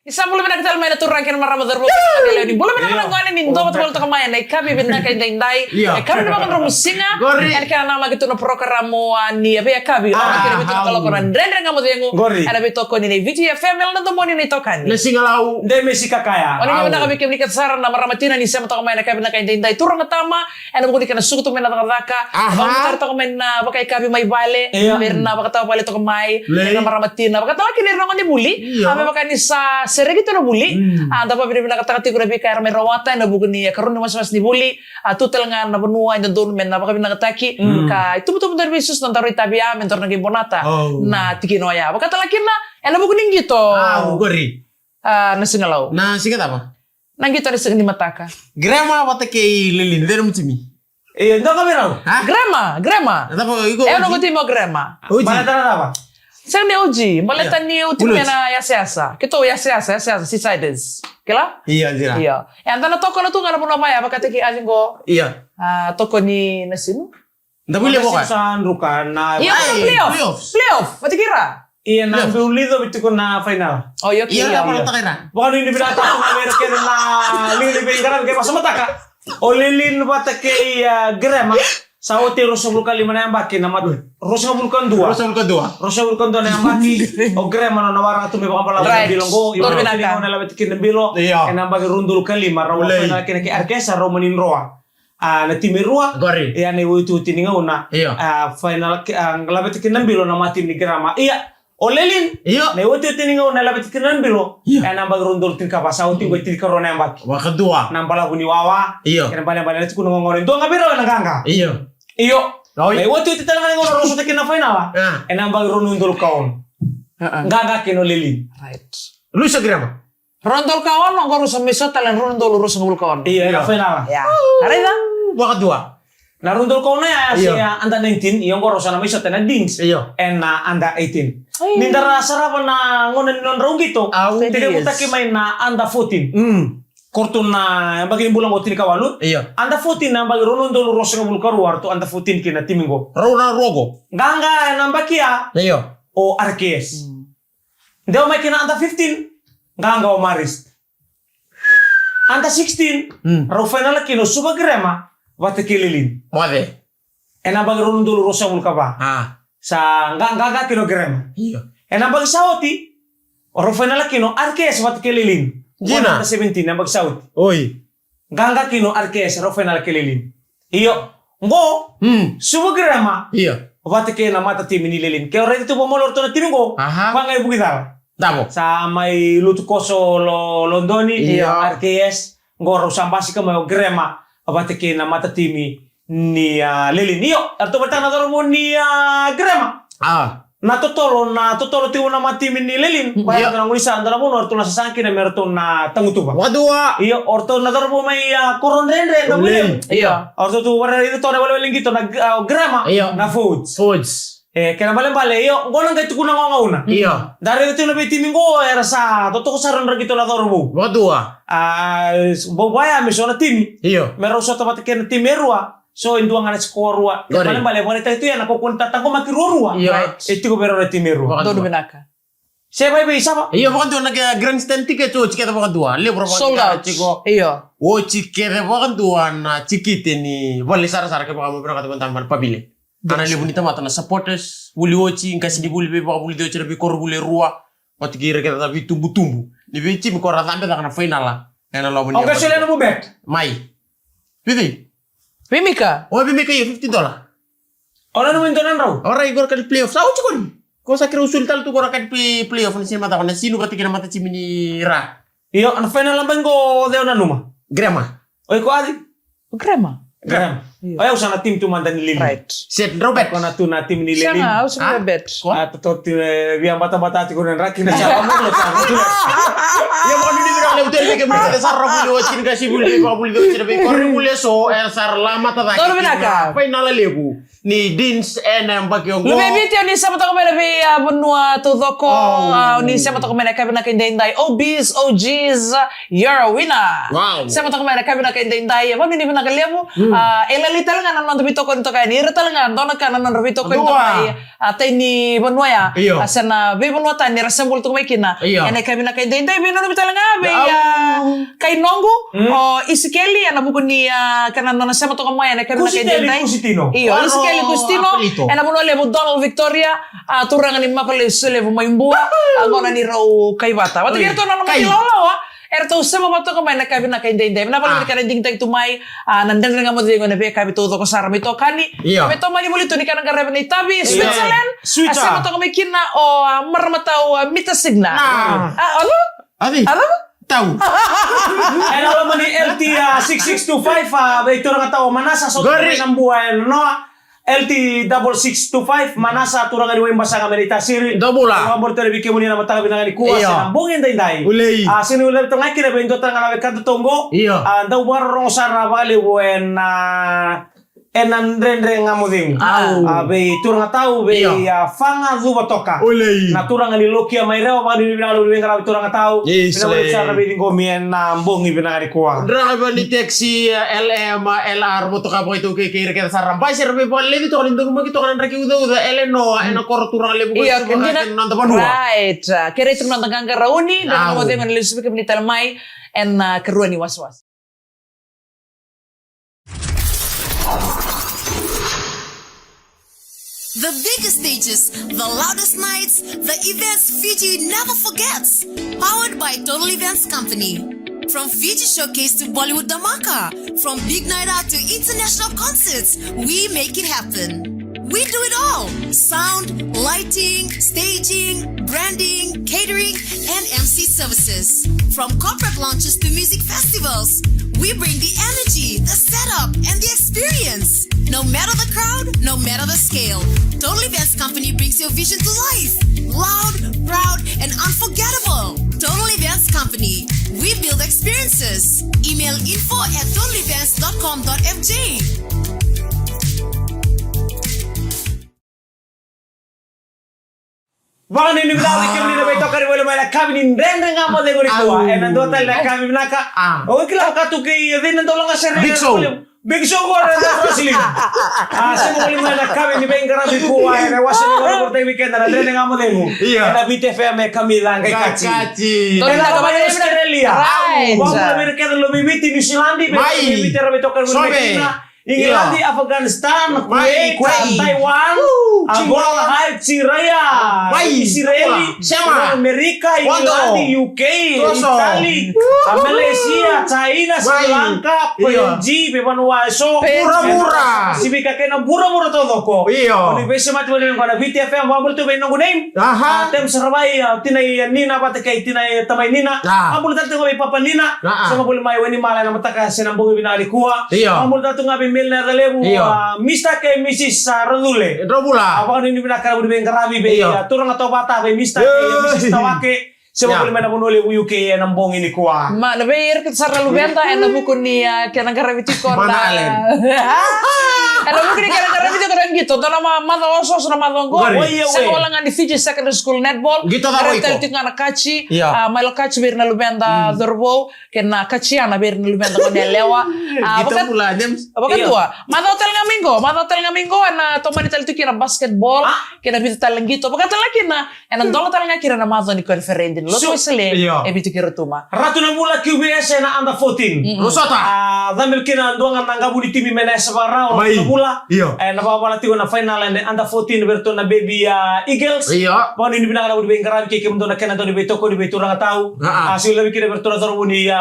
Isa boleh nak tal main turun kan marah betul ni boleh nak ngane ni ndo betul to kamayan nay kami binna kay dai kami na makan rumusinga kan kana nama gitu no programo ani apa ya kami kira betul kalau koran rendre ngamo dengu ada betul ko ni viti ya family na to moni ni to kan Le singalau de Messi kakaya. Oni na kami kami kasar na maramatina ni sama to kamayan kami na kay dai turun tama ana buku dikana suku to mena taka bakar to kamayan na bakay kami may bale merna bakata bale to kamay na maramatina bakata laki ni ngoni buli ame bakay ni sa sere gitu na buli. Dapat bila kata-kata ko nabi kaya may rawatan na bukan niya karon mas ni buli. Tutel nga na benua na doon men napaka bila kataki ka itu betul betul bisus nang taruh tabia mentor nagi bonata. Na tikinoya. Bakata laki na ela bukan ning gitu. Gori. Na singalau. Na singat apa? Nang gitu na sing di mataka. Grama wate kay lilin der mutimi. Ndo kami raw. Grama. Apa iko? Eh no guti mo grama. Mana tanah apa? Sang ni uji, maletan ni uti na yasiasa. Kito yasiasa seasiders. Kila? Iya jira. Iya. Yang tanah toko na tu ngana puno maya bakata ki ajing ko. Iya. Toko ni nasino? Nda boleh buka. Sa rukan na. Iya, playoff. Pati kira? Iya na ulido bitu ko na final. Oh, iya. Iya apa takira? Bukan ini binata ko na Amerika na lili pingaran kay masamata ka. O lilin bata kay grema. Sa hotel Rosabul kalima na yung baki na Rosabul kan dua. Rosabul kan dua na yung baki. O grema na nawarang ito may baka pala ng bilong go. Yung mga bilong na labit ng bilo. Kaya nang bagi rundul kalima. Rawa na kinaki arkesa Romanin Roa. Na timi Roa. Iya na iwito tiningaw na. Final ang labit ng bilo na matim ni grama. Iya. O lelin. Na iwito tiningaw na labit ng bilo. Kaya nang bagi rundul tinkapa. Sa hotel ko itikaro na yung baki. Wakadua. Nang pala guniwawa. Kaya nang pala ito ko nangongorin. Doon nga biro na ganga. Iyo. May watu iti talaga nga roso takin na final enang bag runundol kaon. Gaga kino lili. Right. Lu sa grama. Rondol kawan ang garo sa mesa talan rondol urus ng kawan. Iya, na final. Ya. Aray lang. Wakadua. Na rundol kaon na siya anda 19 iyong garo sa na mesa tanan dings. Iyo. And anda 18. Nindara sarapan na ngonan non raw gito. Tidak puta kimay na anda 14. Kortun na bagay bulang otin kawalut. Iya. Anda 14 na bagay ronon dolo rosa ng bulkaruar to anda 14 kina timingo. Rona rogo. Ganga nambakia. Iyo. O Arkees. Hindi may kina anda 15. Ganga o Marist. Anda 16. Raw final kino subagrema. Wate kililin. Wate. Enang bagay ronon dolo rosa bulkaba. Sa ganga kino grema. Iya. Enang bagay sawati. Raw final kino Arkees wate kililin. Gina. 17 na mag-south. Oi. Ganga kino Arkees raw final kililin. Iyo. Ngo. Subagrema. Iya. Wate kaya na mata tim ni lilin. Kaya ready to pamolor to na timingo. Pangay bugitar. Damo. Sa may lutukoso Londoni. Iya. Arkees. Ngo raw sambasi ka may grema. Wate kaya na mata timi ni lilin. Iyo. Arto batang na mo ni grema. Natutolo tiwo na matimin ni lilin. Kaya na ngulisa andala mo orto na sasangkin na meron na tangutuba. Wadua. Iyo orto na daro mo may koron rendre na bulim. Iya. Orto tu wala ito na wala gito na grama na foods. Kaya bale iyo ngonang gito ko na ngauna. Iya. Dari ito na bitimin ko era sa totoo sa ron gito na daro mo. Wadua. Bobaya mi so na timi. Iyo. Meron sa tapat kaya na timerua. So indua nga na skorwa. Kaya bale mo ito yan nakukunta tango makirurua. Right. Ito ko pero na timerua. Doon binaka. Siya ba isa ba? Iya bukan tuh grandstand ticket tuh cikete bukan tuh. Libro Sold out. Iya. Oh cikete bukan tuh na cikite ni boleh sara-sara ke bukan berangkat teman-teman pabile. Karena libu ni teman na supporters buli oci kasih di buli be bukan buli doce lebih kor buli rua. Waktu kira kita tapi tumbuh-tumbuh. Di benci mi kor sampai tak kena final lah. Karena lawan dia. Oke, sila mo bet. Mai. Piti. Pimika. Oh pimika ya $50. Orang naman doon raw. Orang igor kali playoff. Sao cikon. Kau sakit usul tal tu kau rakyat playoff ni sini mata kau nasi nu pati kena mata cimini ra. Iyo, ang final lang ko deo na numa. Grema. Oy ko adi. Grema. Ayaw sa na team tumanda ni Lili. Right. Set Robert. Ko na tu na team ni Lili. Siya nga, sa bet. Totoo biang bata-bata ti ko ng raki na siya. Ya mau ini bilang lewat dari ke mereka sarap bulu wajin kasih bulu apa bulu itu cerita kau bulu so sar lama tadi. Doon binaka. Final lebu. ni Dins enem bagyong Lebih biti ni sama to kami lebih benua tu doko ni sama to kami nak kami nak indai OBs OGs you're a winner. Wow. Sama to kami nak indai apa ni nak liamu elali talangan non bito kon to kai ni talangan don kan non bito kon to kai ate ni benua ya. Asana be benua ta ni rasembul to kami kina. Ene kami nak indai be non bito talangan be ya kai nongu o isikeli ana buku ni kana non sama to kami ene kami nak indai. Iyo isikeli Custino, e na bunole mo Donald Victoria, turang ni mapale sele mo maimbua, ngona ni raw kaibata. Wata kaya to na naman kilala erto sama mato ko may nakabi na kay dende. Na pala ka ding tay tumay nandan nga mo dingo na be kabi to ko sarami to kani. Kabi to mali muli to ni kanang garebe ni Tabi Switzerland. Sama to ko may kina o marmataw mitasigna. Ano? Ano? Tahu. Ano naman ni LT 6625 ito nga tao manasa so ng buhay no. LT 6625 manasa turang ani wemba sanga merita siri dobula amor tere bike muni na mataga binangani kuwa sa bongin dai sini ular tengah kira bento tangala kanto tongo da war rong sara vale wen enan rendre ngamuding be turang tau be fanga zuba toka na turang ali lokia mairao pa ni binalo binangala turang tau binalo sara be ngomien na bongi binangani kuwa drang ba ni taxi LM LR moto ka itu ke kira kira saram ba sir be bolle di to lindo mo kito kan reki uda eleno ena kor turang le bugo nanta panua right kira itu nanta gangga rauni dan mo dengan lisbi ke militar mai en keruani waswas. The biggest stages, the loudest nights, the events Fiji never forgets. Powered by Total Events Company. From Fiji Showcase to Bollywood Dhamaka, from big night out to international concerts, we make it happen. We do it all. Sound, lighting, staging, branding, catering, and MC services. From corporate launches to music festivals, we bring the energy, the setup, and the experience. No matter the crowd, no matter the scale, Total Events Company brings your vision to life. Loud, proud, and unforgettable. Total Events Company. We build experiences. Email info@totalevents.com.fj. Bang ni bilang ikim ni nabai tokar boleh malah kami ni rendeng amo de gori kuah. Enan dua tal kami binaka. Oh kila katu ke yedin tolong aser. Big Show ko na Brazil. Semo boleh malah kami ni bengkara di kuah. Ena wasan ni gori portai weekend na rendeng amo de mu. Ena BTFM kami lang kay kaci. Ena kami ni Australia. Bang Amerika lo bibiti New Zealand bibiti rabai tokar boleh. Ingilandi, Afghanistan, Kuwait, Taiwan, Angola, Haiti, Raya, Israeli, Amerika, Ingilandi, UK, Italy, Malaysia, China, Sri Lanka, PNG, Vanuatu, pura-pura. Sibika kena pura-pura todo ko. University mati boleh ngona BTFM wabul tu benong gunaim. Tem serbai tinai Nina patakai tinai tamai Nina. Ambul tatu ngabi papa Nina. Sama boleh mai weni malai nama taka senambung binali kuah. Ambul tatu ngabi milner lebu mista ke Mrs. Rodule Robula apa ini binakar budi bengkarabi be turang atau bata be mista ke Mrs. Tawake semua boleh mana pun oleh UK nambong ini kuah ma na be ir sarra lubenta en buku ni kena garaviti korda ela buku ni kena garaviti korda gitu to nama mata oso nama dongo sekolah ngan di Fiji Secondary School netball gitu ta boy ko ngana kachi malo kachi bir na lubenta dorbo kena kachi ana bir na lubenta ko lewa kita pula James apa tua mata hotel ngamingo ana to mani tel kira basketball kena bita talang gitu apa kata lagi na enan dolo talang kira na mazo ni conference lo to sele e bita kira tuma ratu na mula QBS na under 14 Rosota damel kina nduanga nangabu di timi mena sabara mula na bawala tigo na final and under 14 berto na baby Eagles bon ini binang na budi bengkaran ke kemdo na kena to di beto ko di beto ranga tau asil lebih kira berto na budi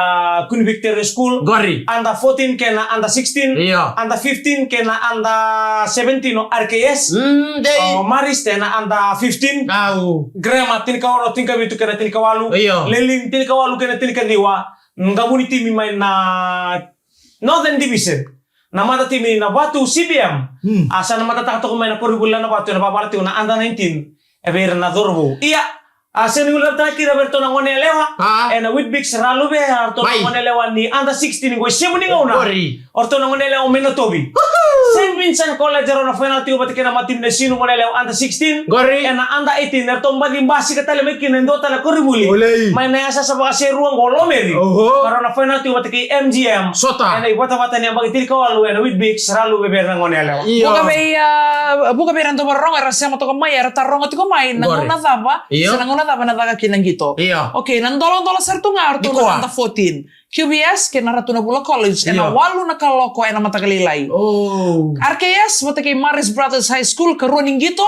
Kun Victoria School under 14 kena under 16 under 15 kena under 17 no RKS Maris kena under 15 Grema tinka bitu kena tinka walu Leling tinka walu kena tinka diwa ngabuni timi main na Northern Division namata timi na batu CBM asa namata takto ko main na koribula na batu na babalati na under 19 eber na dorbo iya Seni ulam ta kira berto na ngone lewa. Na with big seralu be arto na ngone lewa ni under 16 go siamo ni ngona. Orto na ngone lewa meno tobi. Saint Vincent College na final tiu batik na matim na sino ngone lewa under 16. Na under 18 erto mbagi basi ka tale mekin ndo tala koribuli. May na sa baka ruang golomeri. Karo na final tiu batik MGM. Na ibata ni ambagi til kawalu na with big seralu be na ngone lewa. Buka be ranto marong era siamo to kamay era tarong to kamay na ngona taba. Tapa na taga kinang gito. Okay, nandolong-dolong sertu nga arto na kanta 14. QBS, kena Ratuna Bula College, ena walu na kaloko, ena matakalilay. RKS, matake Maris Brothers High School, karuaning gito.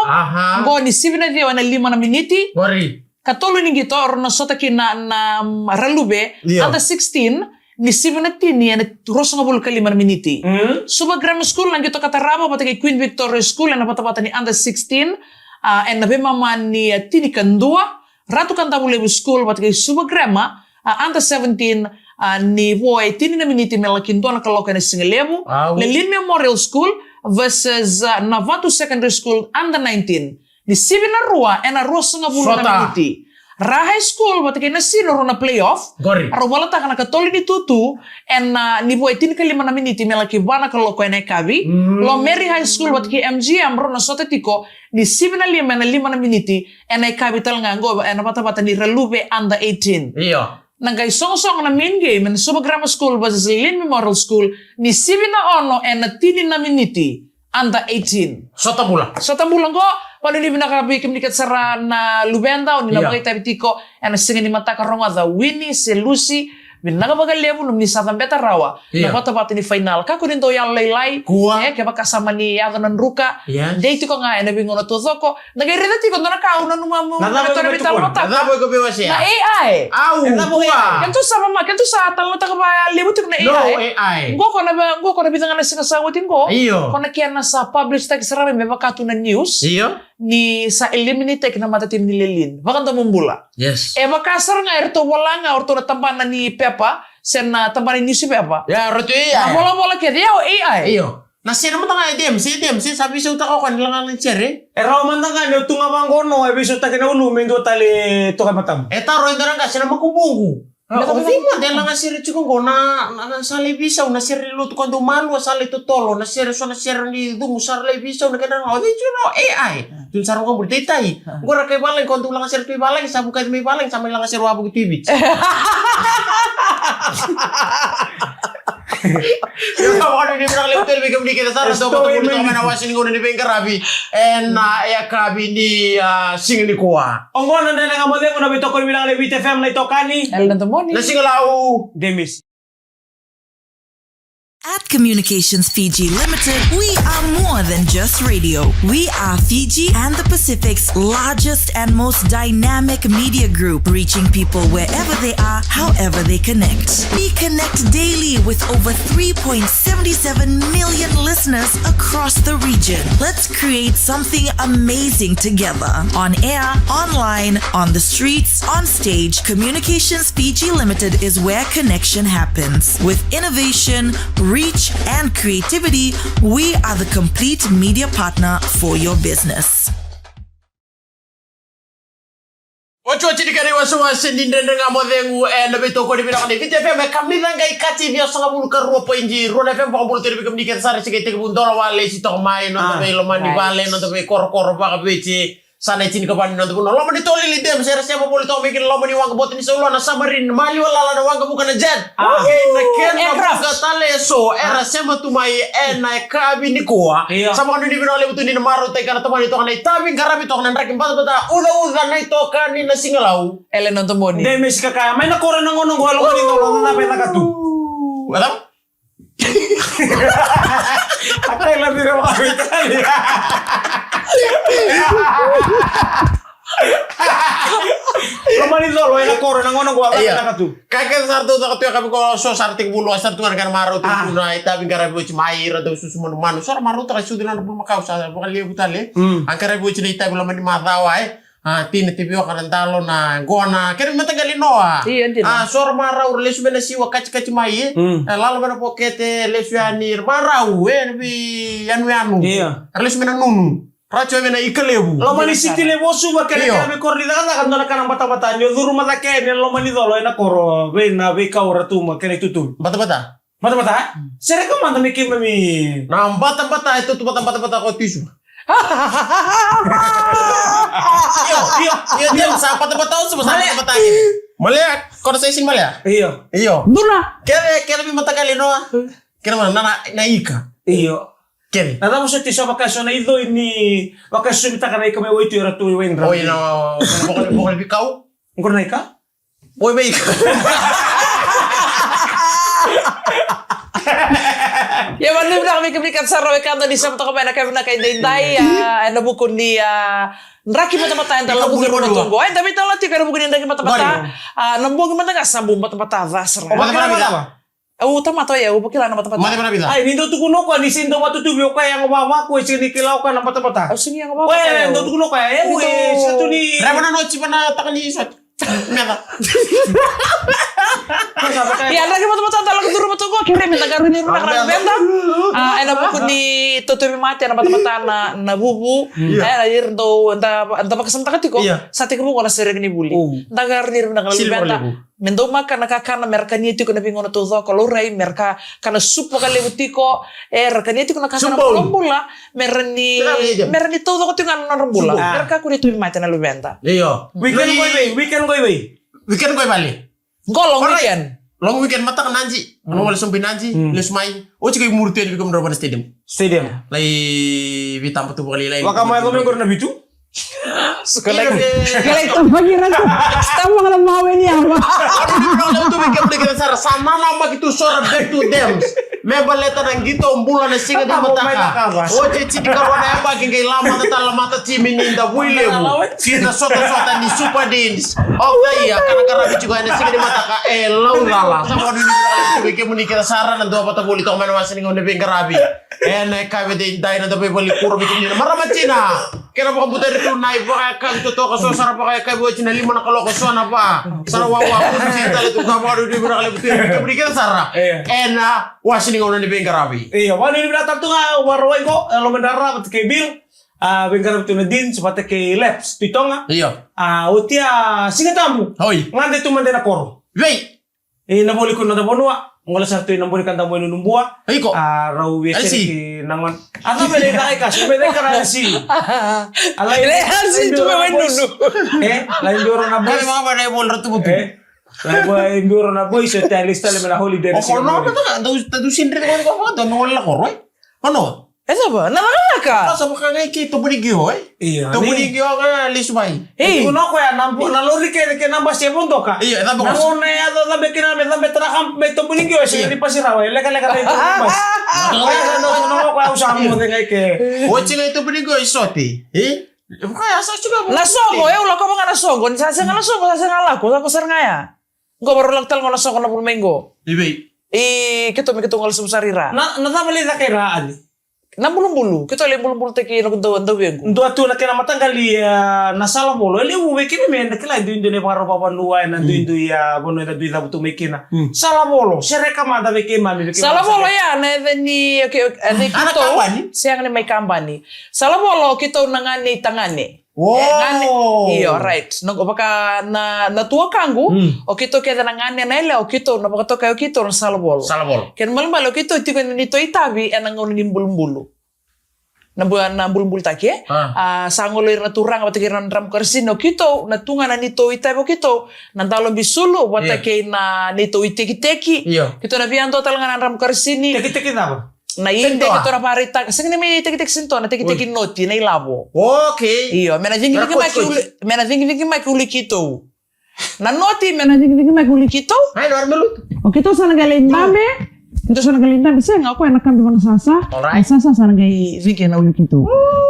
Go ni 7 na diyo, ena 5 na miniti. Katolo ning gito, or nasota kina na ralube, anda 16, ni 17 ni ena rosa nga bulu ka 5 na miniti. Suba Grammar School, nang gito katarabo, matake Queen Victoria School, ena patapata ni under 16, ena bemama ni Tini Kandua, Ratu Cantabulebu School, but kay Suba Grama, under 17, ni boy, tini na miniti melakin doon na kaloka na Singalebu, Lelin Memorial School versus Navatu Secondary School, under 19. Ni Sibi na Rua, na Rosa nga bulu na miniti. High School, but kay na sino na playoff, arubala ta ka na katoli ni Tutu, ni boy, tini ka 5 na miniti melaki bana kaloka na Kabi, Lo Mary High School, but kay MGM, ro na sotetiko, ni 7 na 5 na miniti, ay capital nga go, na bata-bata ni Ralube under 18. Nangay song-song na main game, na Suba Grammar School versus Lin Memorial School, ni 7 na ono, na 10 na miniti, under 18. Sotabulang ko, paano ni binakabikim ni Katsara na Lubenda, o nilabagay tayo tiko, na singa ni Mata Karonga, the Winnie, si Lucy, binagabagalebo nung ni Satang Beta Rawa, na bata-bata ni final. Kako din to yung laylay, kaya kasama ni Yaganan Ruka, date ko nga, nabingo na tuzo ko, nag-irita tiko, na nakauna nung mga vital mata. Nadaboy ko biwa siya? Na AI. Kanto sa talong ta ka ba, libutik na AI. Go ko na bitang na sinasagutin ko, kung nakiyan na sa publish tag sarami, may bakato na news, ni sa eliminatek na matatim ni Lilin. Bakang tamumbula. Yes. Bakasar nga, erto wala nga, orto na tampanan ni Pepa, sen na tampanan ni si Pepa. Roto AI. Bola-bola kaya, o AI. Nasira mo nga DMC, sabi sa utak ko, kanila nga ng cherry. Raw man nga, ito nga bang gono, episode ta kinaulumin do tali to kay matam. Taro, hindi na kasi na makubungo. Hindi mo, dahil nga siri chikong ko, na sali bisaw, na siri luto ko dumalu, sali tutolo, na siri ni dungo, sali bisaw, na kailangan ako, dito no, AI. Dun sarong kong bultitay. Gura kay balang, kung lang siri tuy balang, sabu kay may balang, sama lang siri wabog TV. Yung ako ni Bang Leutel, may kamli kita sa rato, patungkol ito kami nawasin ko ni Bang Karabi, and Karabi ni Sing ni Kuwa. Ang gona na nga mo din, kung nabito ko bilang Levite FM na ito kani. Nasingalaw. Demis. At Communications Fiji Limited, we are more than just radio. We are Fiji and the Pacific's largest and most dynamic media group, reaching people wherever they are, however they connect. We connect daily with over 3.77 million listeners across the region. Let's create something amazing together. On air, online, on the streets, on stage, Communications Fiji Limited is where connection happens. With innovation, reach, and creativity, we are the complete media partner for your business. Ocho chini kari wasuwasi nindende nga modhengu na beto ko ni binaka ni Vite FM kamila ngai kati vya songa bulu karuwa po inji Rona FM pa bulu teri bikam ni kensare sige teke bundora wale si tok mai no tabe lomani wale no tabe kor baka beche sana chini kapani no tabe lomani toli lidem sera siapa bulu to mikir lomani wanga botin solo na samarin mali wala na wanga bukan jet na ken na buka tale so era sema tumai na kabi ni koa sama kan ni binole butu ni maro te kana tamani to kana tabi garabi to kana rakim bata uda na to kana na singalau Ellen Ontomoni. Demis kakaya may nakora nang onong walo ni no na pe nakatu. Alam? Akay lang din ako kami. Lomani lolo ay nakora nang onong walo ni nakatu. Kakek sarto katu kami ko so sarting bulu sarto kan maro tu na tabi garabi uci mai rada susu manu sor maro ta sudinan bulu makau sa bukan liu tale. Angkara bu uci ni tabi lomani matawa tin tibio karantalo na gona kere matagali noa sor marau lesu bena siwa kaci mai lalu bena pokete lesu anir marau bi anu lesu bena nunu Racho mena ikalebu. Lo mani siti le bosu ba kene kame korli da kan dona kan bata-bata nyo duru mata kene lo mani dolo ena koro be na be ka ora tu ma kene tutu. Bata-bata. Bata-bata. Sere ko manda miki mami. Na bata-bata itu tu bata-bata ko tisu. Iyo, sa bata-bata sa bata-bata ini. Malaya, kau saya sing malaya. Iyo. Duna. Kaya bi mata kali no. Kaya mana na ika. Iyo. Kaya. Nada mo sa tisa bakasyon na ido ini bakasyon bita kana ikame oito era tu wen ra. Oy no, bokal bi kau. Ngor na ika? Oy ba ika. Ya mandi na kami kebrikan sa rawe kanda di sa kami na kay Dinday na bukon ni nraki mata-mata yang dalam buku rumah tunggu. Tapi tahu ti kalau bukan yang mata-mata nambung mata nggak sambung mata-mata vasra. Tama to ya, upakila na mata-mata. Mana bila? Ay, nindo tu kuno ko ni sindo matu tu bio kaya ang mama ko sini kilaw ka na mata-mata. Sini yang apa? Well, nindo tu kuno kaya. Sa tu ni. Rama na nochi pa na takani isot. Meta. Ya, lagi mata-mata dalam buku rumah tunggu. Kira minta karunin ni rumah kerana benda. Enak buku ni tutupi mati na mata-mata na bubu. Air do anda pakasam takatiko. Sati kamu kalau sering ni buli. Anda karunin rumah kerana benda. Mendo makan nakakana mereka ni itu kena bingung tu kalau rai mereka kana sup kali butiko rekani itu kena kakana bola merani tu kau tinggal orang bola mereka kuni tu mati na lubenta. Iyo. Weekend go away. Weekend ko bali. Golong weekend. Long weekend mata kan nanji. Ano wala sumpi nanji. Lesmai. O chika murte ni bikom roban stadium. Stadium. Lai vitam patu kali lai. Waka mo ko na bitu. Sekolah itu bagiran tu. Tahu kalau mau ini apa? Kalau tu bikin kita sara sama nama gitu sora back to them. Mebaleta nang gitu bulan na singa di mataka. O cici di karwana apa kengkai lama mata cimi ni da buile bu. Kita sota ni super dins. Okay ya karena juga na singa di mataka lau lala. Sama di bikin muni kita sara na dua pata boli to mana masih ngon de bengkarabi. Naik kabe de dai na dobe boli kurbi ni maramacina. Kira bukan buta itu naik pakai kan itu toko sosara pakai kayak buat cina lima nak kalau kosan apa sarawawa aku cinta itu kamu ada di berapa betul itu berikan sara enak wah sini kau nanti bengkarabi iya wah ini berapa tuh nggak warway kok lo mendara pakai bil bengkarabi tuh nadin seperti ke laps pitonga iya utia singa tamu hoi ngande tuh mandena koro wei na boleh kuno da bonua ngola sa tuh na boleh kan tamu numbua iko rau wiese nangon atau beli naik kasih beli kerasi Lehan sih tu memang dulu. Lain doro na boy. kali mga ba na ibon ratu buto Lain doro na boy so tayo lista le mena holiday. o kono na tadu sindri ko ko don wala ko roy ano Apa? Nama ka? sa mga ngay kito bunigyo Iya. to bunigyo ka lisbay Kuno ko ya nampu na lori ke namba siya punto ka. iya tapos Namo na ya do labe kina me lambe trakam me to buningyo siya di pasiraw leka tayo bas. Kaya no ko usah mo de ngay ke. o chinga ito bunigyo isoti kaya sa juga Nasongo, ulah kau mga nasongo. Sa nasongo, sa ngalaku, sa kusar ngaya. Go baru lagtal ngo nasongo na pulmengo. ibe Kito ngalas sarira. Na tabali na kiraan. Na bulu-bulu. Kito le bulu-bulu teki no kundawan daw yengo. Ndo atu na kina matanggali na sala bolo. Ele uwe kini me na kila ndu ne para papa nuwa na ndu ya bono na ndu labutu mekina. Sala bolo. Sereka manda meke mami. Sala bolo ya na ni kito. Siang ni may kambani. Sala bolo kito nangani tangani. Iyo right. Nung baka na tuwa kangu o kito kaya nangani na ile o kito na baka to kayo kito na sala bolo. Ken malmal o kito iti ko nito itabi anang ni bulu-bulu. Na bulu-bulu take sangolo na turang batik na drum karsino kito na tunga na nito itabi o kito na talo bisulu batik na nito iteki-teki. Kito na biyan total nga na drum karsini. Teki-teki na ba? Na hindi kito na parita kasi na may teki-teki sinto na teki-teki noti na ilabo. okay Iyo, mena vingi makuli kito. Na noti mena vingi makuli kito. ay luar melut O kito sana galindame. Kito sana galindame sasa ngako na kambi mana sasa. Alright. Sasa sana gai vingi na uli kito.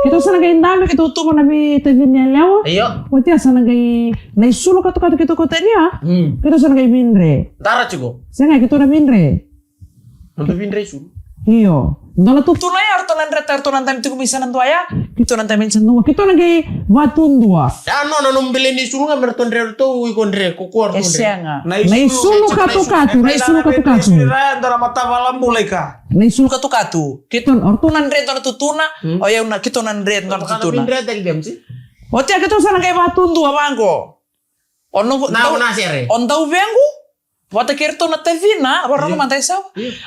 Kito sana galindame kito tumo na bi tevini lewa. iyo Watia sana gai na isulo kato kito kotenia. Kito sana gai binre. dara chigo Sanga kito na binre. untuk vindre su Iyo. Dala tu Tuna ya orto nan reta orto nan tam tu kumisanan tua ya. kita nanti mention dua. Kita lagi batun dua. Ano na nung bilin ni sulunga meron to ikondre ko kuar Esenga. Na isulu katu-katu, na isulu katu-katu. Ndara mata balam mulai ka. Na isulu Katu. Kita orto nan reta orto tuna. O ya una kita nan reta orto Kana tuna. pindre tadi dem sih. Otia kita sana kayak batun dua bangko. Ono Na sere. on tau vengu. Bota kerto na tevina, agora não mantém só.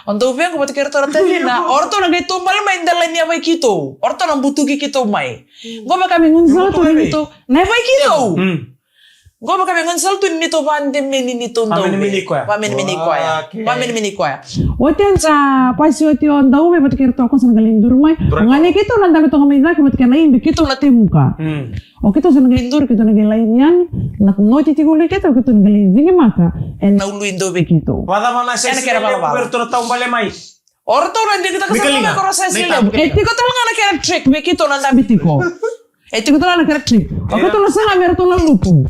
On tau vengu bota kerto na tevina. Orto na gaito mal mai dalanya vai kito. Orto na butuki kito mai. Goba kami ngunsal tu nito. Na vai kito. Goba kami ngunsal tu nito bande meni nito ndau. Pamen meni koya. Otia sa pasi otia ondau me bota kerto ako sana galindur mai. Ngani kita nanda beto kami zaki bota kena imbi kita na temuka. O kita sana galindur kita na galain yan. Nak noite tiguli kita kita na galain zingi maka. Na uluindo be Begitu. Wada mana sesi kera bala-bala. bertura tahu bale mai. Orto na hindi kita kasama ko sa sila. Etiko talaga na kaya trick be kita na dabitiko. Etiko talaga na kaya trick. O kita na sana meron na lupo.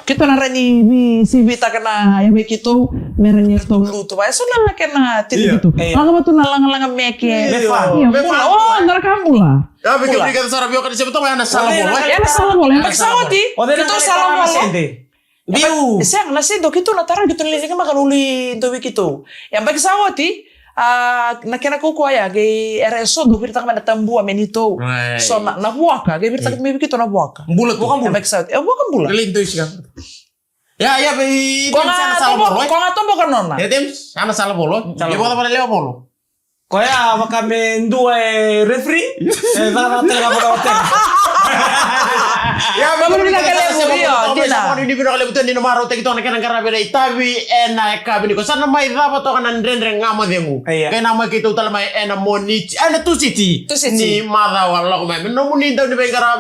Kita na rani bi si Vita kana ya be kito meron niya to. luto ba so na kena tiri Gitu. Laga ba to na lang meke. Iya, mula. Oh, ndara ka mula. Ya bikin berikan sarap yo kan siapa tahu ana salah bola. Ya na salah boleh. Pagsawati. Kito salam mo. Biu. Siang nasi do kito na tara kito nilili makan uli do kito. Yang pagsawati nakena kuku aya gay RSO do birta kama natambua menito. So na buaka gay birta kama kito na buaka. Bulat bukan Yang pagsawati. Bukan bula. Gelinto sih kan. Ya be Kau sana nggak salah tombo, bola. kau nggak tombo kan nona? Ya dem sana salah bola. Ya buat apa lewat bola. Koya makame ndue referee. Nara tela baka Ya Baru bilang kalian iya, Dina. Mau di biro kalian betul di nomor kita nak kena karena beda. Tapi enak kabin ko sana mai dapat to kanan rendre ngama dengu. Kaya nama kita utal mai enak monici. Ana tu siti. Tu siti. Ni mara wallah mai. Menomuni tahu di bengkarabe.